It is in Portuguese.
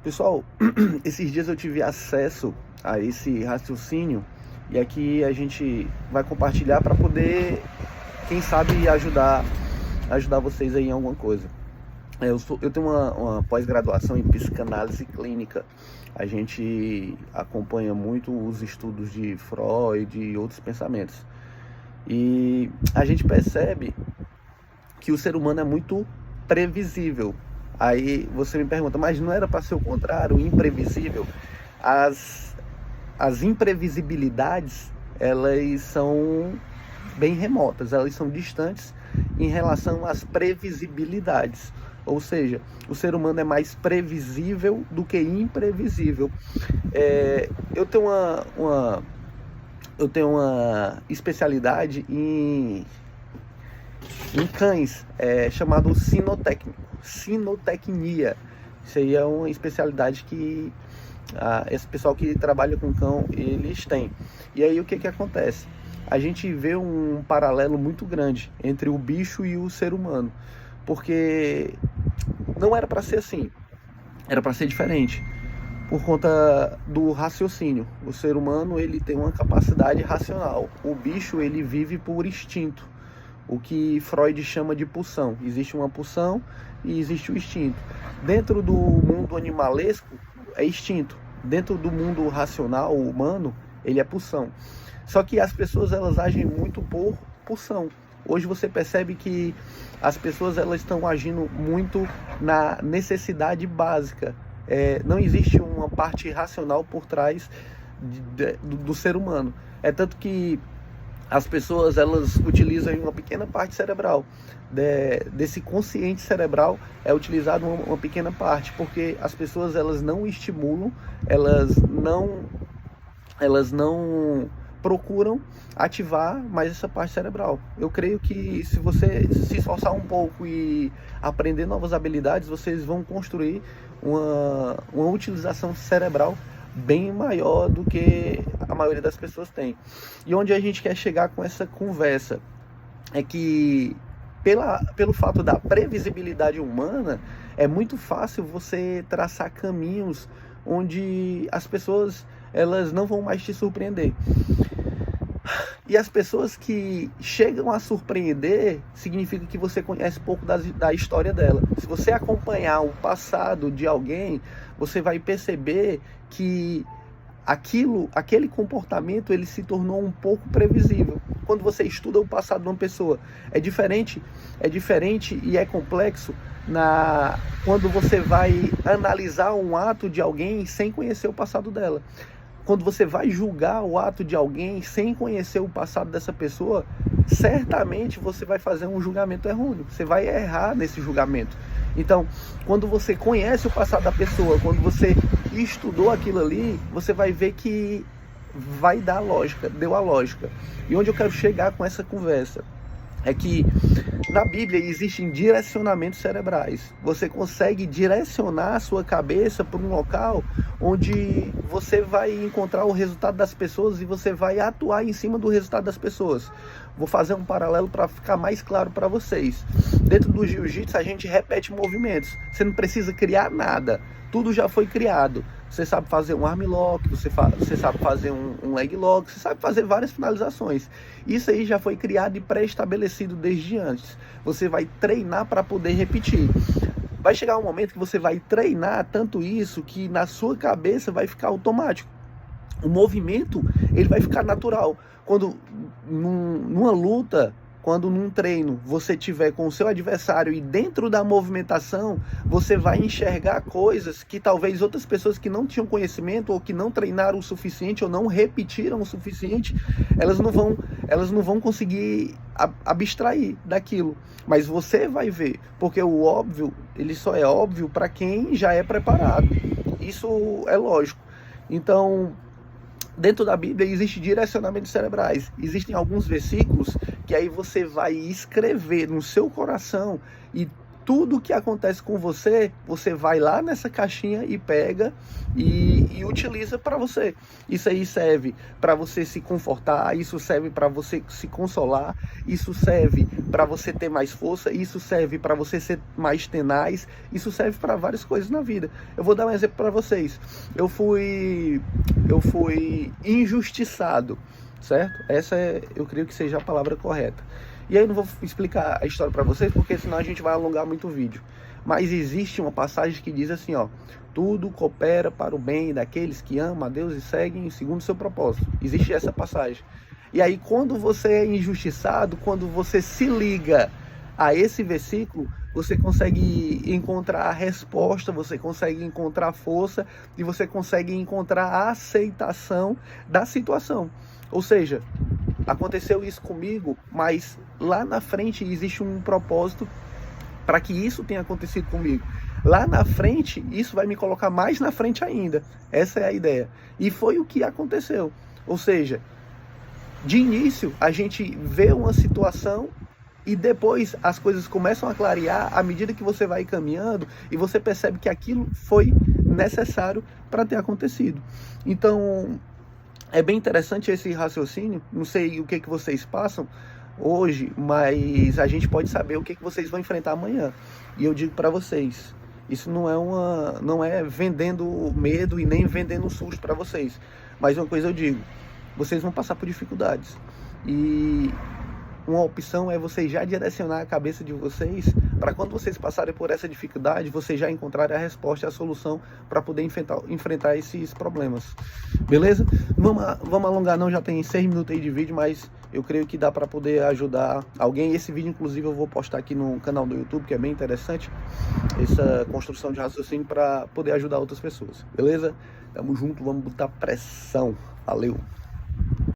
Pessoal, esses dias eu tive acesso a esse raciocínio e aqui a gente vai compartilhar para poder, quem sabe, ajudar vocês aí em alguma coisa. Eu tenho uma pós-graduação em psicanálise clínica. A gente acompanha muito os estudos de Freud e outros pensamentos. E a gente percebe que o ser humano é muito previsível. Aí você me pergunta, mas não era para ser o contrário, imprevisível? As, as imprevisibilidades, elas são bem remotas, elas são distantes em relação às previsibilidades. Ou seja, o ser humano é mais previsível do que imprevisível. Eu tenho uma especialidade em cães, chamado sinotecnia. Isso aí é uma especialidade que esse pessoal que trabalha com cão, eles têm. E aí o que acontece? A gente vê um paralelo muito grande entre o bicho e o ser humano, porque não era para ser assim, era para ser diferente, por conta do raciocínio. O ser humano, ele tem uma capacidade racional, o bicho, ele vive por instinto, o que Freud chama de pulsão. Existe uma pulsão e existe o instinto. Dentro do mundo animalesco é instinto, dentro do mundo racional humano ele é pulsão. Só que as pessoas, elas agem muito por pulsão. Hoje você percebe que as pessoas, elas estão agindo muito na necessidade básica. Não existe uma parte racional por trás do ser humano. É tanto que as pessoas, elas utilizam uma pequena parte cerebral. Desse consciente cerebral é utilizado uma pequena parte, porque as pessoas, elas não estimulam, elas não procuram ativar mais essa parte cerebral. Eu creio que se você se esforçar um pouco e aprender novas habilidades, vocês vão construir uma utilização cerebral bem maior do que a maioria das pessoas tem. E onde a gente quer chegar com essa conversa é que pelo fato da previsibilidade humana, é muito fácil você traçar caminhos onde as pessoas, elas não vão mais te surpreender. E as pessoas que chegam a surpreender, significa que você conhece pouco da história dela. Se você acompanhar o passado de alguém, você vai perceber que aquele comportamento, ele se tornou um pouco previsível. Quando você estuda o passado de uma pessoa, é diferente e é complexo quando você vai analisar um ato de alguém sem conhecer o passado dela. Quando você vai julgar o ato de alguém sem conhecer o passado dessa pessoa, certamente você vai fazer um julgamento errôneo. Você vai errar nesse julgamento. Então, quando você conhece o passado da pessoa, quando você estudou aquilo ali, você vai ver que vai dar lógica, deu a lógica. E onde eu quero chegar com essa conversa é que na Bíblia existem direcionamentos cerebrais. Você consegue direcionar a sua cabeça para um local onde você vai encontrar o resultado das pessoas e você vai atuar em cima do resultado das pessoas. Vou fazer um paralelo para ficar mais claro para vocês. Dentro do jiu-jitsu, a gente repete movimentos. Você não precisa criar nada. Tudo já foi criado. Você sabe fazer um arm lock, você sabe fazer um leg lock, você sabe fazer várias finalizações. Isso aí já foi criado e pré-estabelecido desde antes. Você vai treinar para poder repetir. Vai chegar um momento que você vai treinar tanto isso que na sua cabeça vai ficar automático. O movimento, ele vai ficar natural. Quando numa luta, quando num treino você tiver com o seu adversário e dentro da movimentação, você vai enxergar coisas que talvez outras pessoas que não tinham conhecimento ou que não treinaram o suficiente ou não repetiram o suficiente, elas não vão conseguir abstrair daquilo. Mas você vai ver, porque o óbvio, ele só é óbvio para quem já é preparado. Isso é lógico. Então, dentro da Bíblia existem direcionamentos cerebrais. Existem alguns versículos que aí você vai escrever no seu coração e tudo que acontece com você, você vai lá nessa caixinha e pega e utiliza para você. Isso aí serve para você se confortar, isso serve para você se consolar, isso serve para você ter mais força, isso serve para você ser mais tenaz, isso serve para várias coisas na vida. Eu vou dar um exemplo para vocês. Eu fui injustiçado, certo? Essa eu creio que seja a palavra correta. E aí eu não vou explicar a história para vocês, porque senão a gente vai alongar muito o vídeo. Mas existe uma passagem que diz assim, ó: tudo coopera para o bem daqueles que amam a Deus e seguem segundo o seu propósito. Existe essa passagem. E aí quando você é injustiçado, quando você se liga a esse versículo, você consegue encontrar a resposta, você consegue encontrar força e você consegue encontrar a aceitação da situação. Ou seja, aconteceu isso comigo, mas lá na frente existe um propósito para que isso tenha acontecido comigo. Lá na frente, isso vai me colocar mais na frente ainda. Essa é a ideia. E foi o que aconteceu. Ou seja, de início, a gente vê uma situação e depois as coisas começam a clarear à medida que você vai caminhando e você percebe que aquilo foi necessário para ter acontecido. Então, é bem interessante esse raciocínio. Não sei o que vocês passam hoje, mas a gente pode saber o que vocês vão enfrentar amanhã. E eu digo para vocês, isso não é vendendo medo e nem vendendo susto para vocês. Mas uma coisa eu digo, vocês vão passar por dificuldades. E uma opção é vocês já direcionar a cabeça de vocês para quando vocês passarem por essa dificuldade, vocês já encontrarem a resposta e a solução para poder enfrentar esses problemas. Beleza? Vamos alongar não, já tem 6 minutos aí de vídeo, mas eu creio que dá para poder ajudar alguém. Esse vídeo, inclusive, eu vou postar aqui no canal do YouTube, que é bem interessante, essa construção de raciocínio para poder ajudar outras pessoas. Beleza? Tamo junto, vamos botar pressão. Valeu!